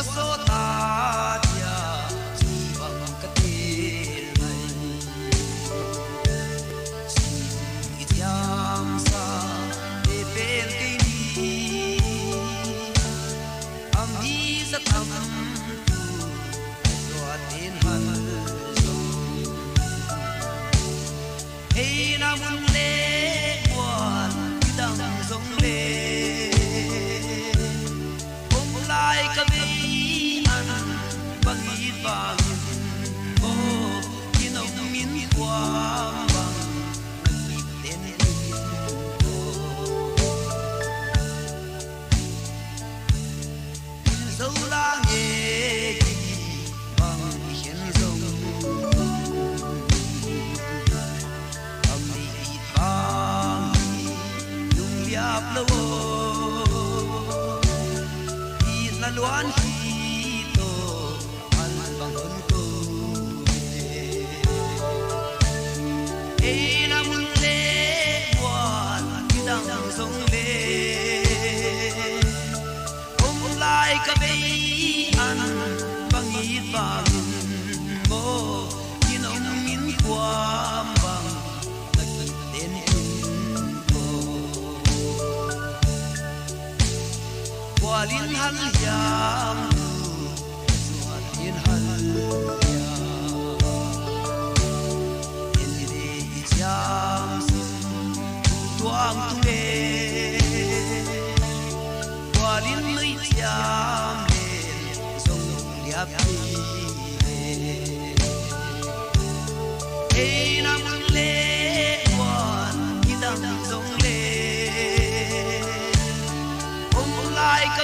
số ta dia chỉ bằng cái tiền này chỉ thiam sa để bên cái đi âm đi rất thầm đoạt tiền hận hey na mun le quan dang dong le ong lai ka vi an bang i bang o kinong min kwa bang ten dâu la nghe bang hiền dong lâu đi na luan hi to an bang ơn cô e na mun le buan đi dang sông le om lai ka be an bang i bang mo kinong min kwa bang nagten Walin hal yam walin hal yam Indi jam tuang tunge Walin lui jam song liap Hey nam le wan gidang song le lai ka